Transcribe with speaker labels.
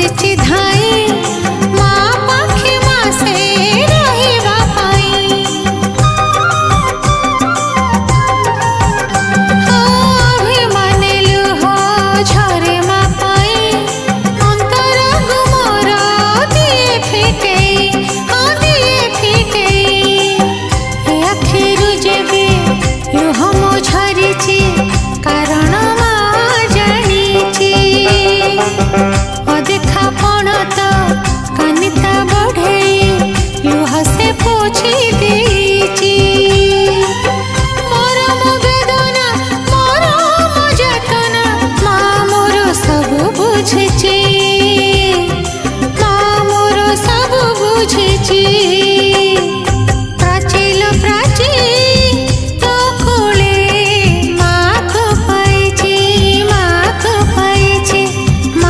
Speaker 1: ଆସିଛି ଧାଇଁ ମା ପାଖେ ମାସେ ରହିବା ପାଇଁ। ଅଭିମାନେ ଲୁହ ଝରେ ମା ପାଇଁ ଅନ୍ତରକୁ ମୋର ଦିଏ ଫିଟେଇ, ହଁ ଦିଏ ଫିଟେଇ। ଏ ଆଖିରୁ ଯେବେ ଲୁହ ମୋ ଝରିଛି କାରଣ ମା ଜାଣିଛି। ଅଦେଖା ପଣତ କାନିତା ବଢ଼େଇ ଲୁହ ସେ ପୋଛି ଦେଇଛି। ମରମ ବେଦନା ମରମ ଯାତନା ମା ମୋର ସବୁ ବୁଝିଛି।